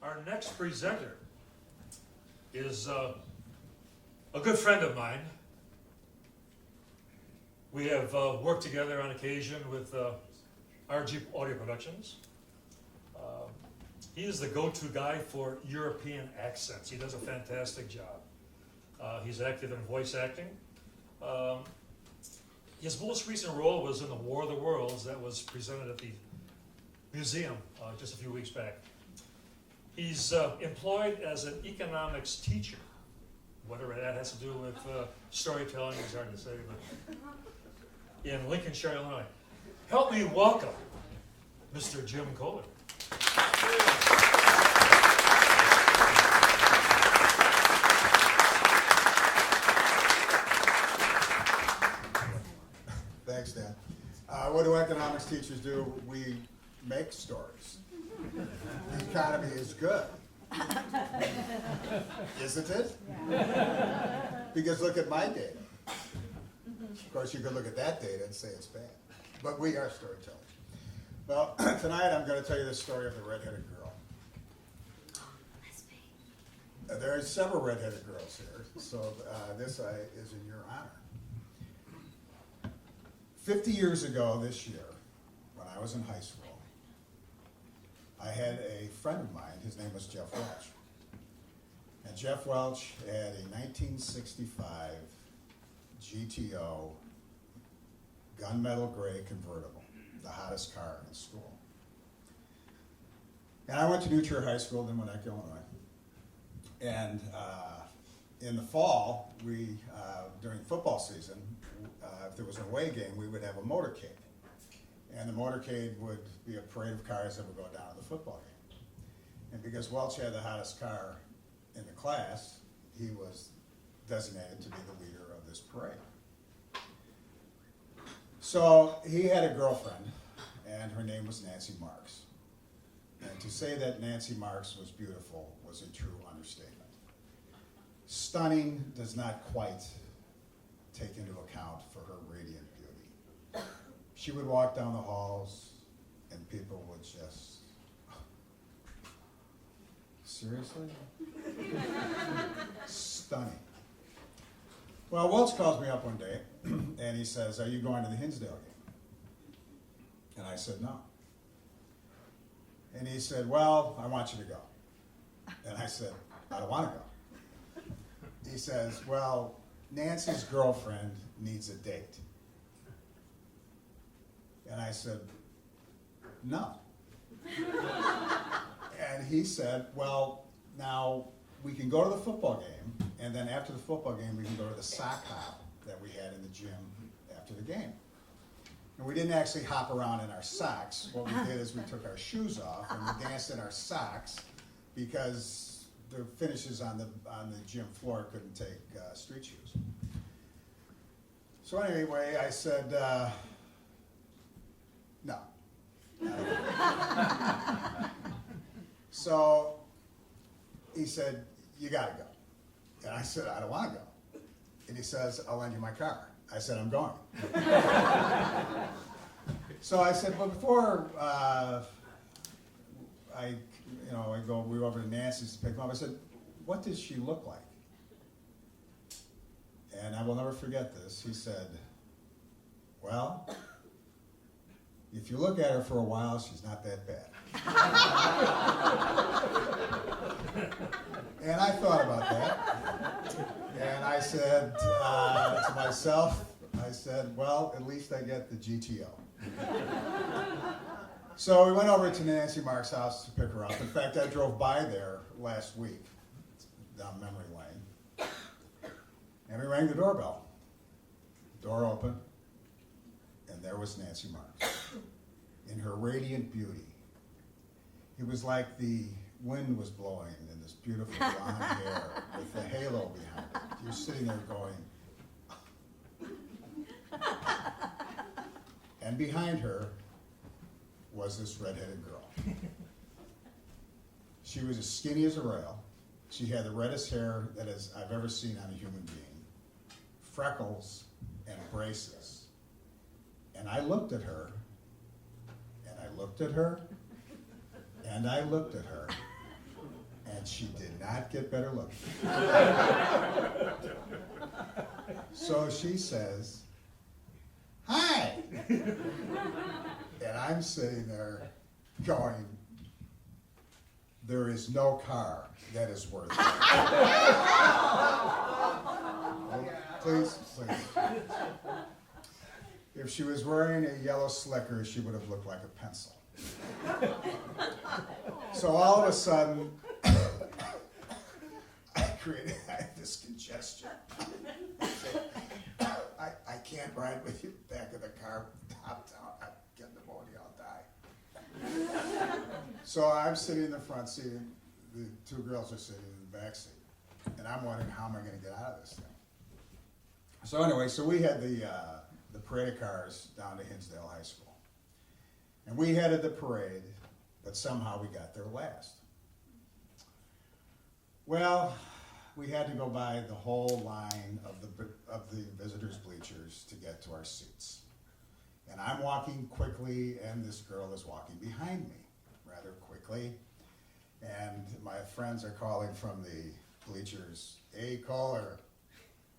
Our next presenter is a good friend of mine. We have worked together on occasion with RG Audio Productions. He is the go-to guy for European accents. He does a fantastic job. He's active in voice acting. His most recent role was in the War of the Worlds that was presented at the museum just a few weeks back. He's employed as an economics teacher. Whatever that has to do with storytelling is hard to say, but in Lincolnshire, Illinois. Help me welcome Mr. Jim Kollar. Thanks, Dan. What do economics teachers do? We make stories. The economy is good. Isn't it? Yeah. Because look at my data. Of course, you could look at that data and say it's bad. But we are storytellers. Well, tonight I'm going to tell you the story of the redheaded girl. There are several redheaded girls here, so this is in your honor. 50 years ago this year, when I was in high school, I had a friend of mine, his name was Jeff Welch. And Jeff Welch had a 1965 GTO gunmetal gray convertible, the hottest car in school. And I went to New Trier High School in Winnetka, Illinois. And in the fall, we, during football season, if there was an away game, we would have a motorcade. And the motorcade would be a parade of cars that would go down to the football game. And because Welch had the hottest car in the class, he was designated to be the leader of this parade. So he had a girlfriend, and her name was Nancy Marks. And to say that Nancy Marks was beautiful was a true understatement. Stunning does not quite take into account for her radiant beauty. She would walk down the halls, and people would just, seriously? Stunning. Well, Welch calls me up one day, and he says, "Are you going to the Hinsdale game?" And I said, "No." And he said, "Well, I want you to go." And I said, "I don't want to go." He says, "Well, Nancy's girlfriend needs a date." And I said, "No." And he said, "Well, now we can go to the football game, and then after the football game, we can go to the sock hop that we had in the gym after the game." And we didn't actually hop around in our socks. What we did is we took our shoes off and we danced in our socks because the finishes on the gym floor couldn't take street shoes. So anyway, I said, no. So he said, "You gotta go." And I said, "I don't wanna go." And he says, "I'll lend you my car." I said, "I'm going." So I said, "Well, before we go over to Nancy's to pick him up," I said, "What does she look like?" And I will never forget this. He said, "Well, if you look at her for a while, she's not that bad." And I thought about that. And I said to myself, I said, "Well, at least I get the GTO." So we went over to Nancy Mark's house to pick her up. In fact, I drove by there last week down memory lane. And we rang the doorbell. Door opened, and there was Nancy Marks in her radiant beauty. It was like the wind was blowing in this beautiful blonde hair with the halo behind it. You're sitting there going, and behind her was this redheaded girl. She was as skinny as a rail. She had the reddest hair that I've ever seen on a human being, freckles and braces. And I looked at her, and I looked at her, and I looked at her, And she did not get better looking. So she says, "Hi." And I'm sitting there going, there is no car that is worth it. Oh, please. If she was wearing a yellow slicker, she would have looked like a pencil. So all of a sudden, I had this congestion. I can't ride with you back of the car, top down. I get pneumonia, I'll die. So I'm sitting in the front seat, and the two girls are sitting in the back seat, and I'm wondering how am I going to get out of this thing. So anyway, so we had the parade of cars down to Hinsdale High School, and we headed the parade, but somehow we got there last. Well, we had to go by the whole line of the visitors' bleachers to get to our seats. And I'm walking quickly, and this girl is walking behind me rather quickly. And my friends are calling from the bleachers, "Hey, Kollar,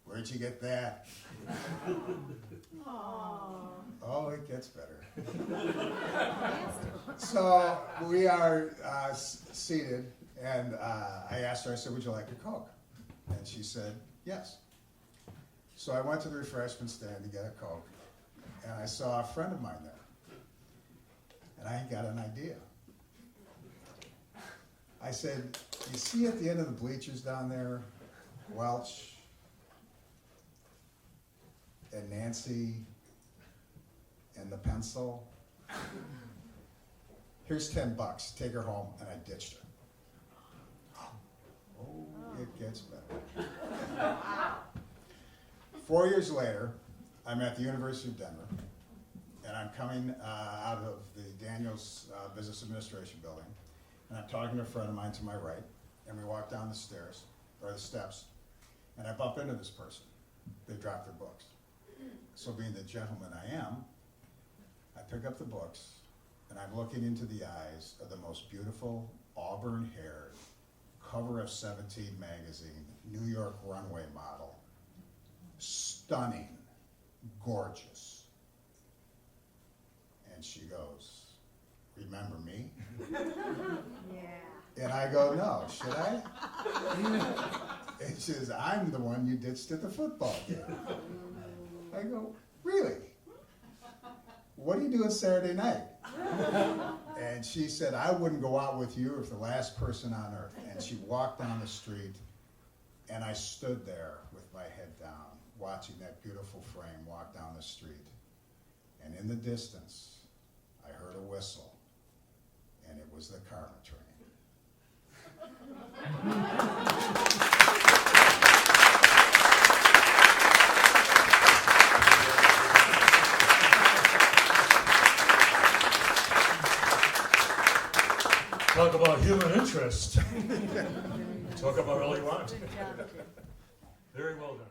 where'd you get that?" Oh, it gets better. So we are seated, and I asked her, I said, "Would you like a Coke?" And she said, "Yes." So I went to the refreshment stand to get a Coke, and I saw a friend of mine there. And I got an idea. I said, "You see at the end of the bleachers down there, Welch and Nancy and the pencil? Here's $10. Take her home." And I ditched her. Oh, it gets better. 4 years later, I'm at the University of Denver, and I'm coming out of the Daniels Business Administration building, and I'm talking to a friend of mine to my right, and we walk down the stairs, or the steps, and I bump into this person. They drop their books. So being the gentleman I am, I pick up the books, and I'm looking into the eyes of the most beautiful, auburn-haired, cover of 17 magazine, New York runway model, stunning, gorgeous. And she goes, "Remember me?" Yeah. And I go, "No, should I?" And she says, "I'm the one you ditched at the football game." I go, "Really? What are you doing Saturday night?" And she said, "I wouldn't go out with you if the last person on earth." And she walked down the street, and I stood there with my head down, watching that beautiful frame walk down the street. And in the distance, I heard a whistle, and it was the karma train. Talk about human interest. Talk about all you want. Good job, Jim. Very well done.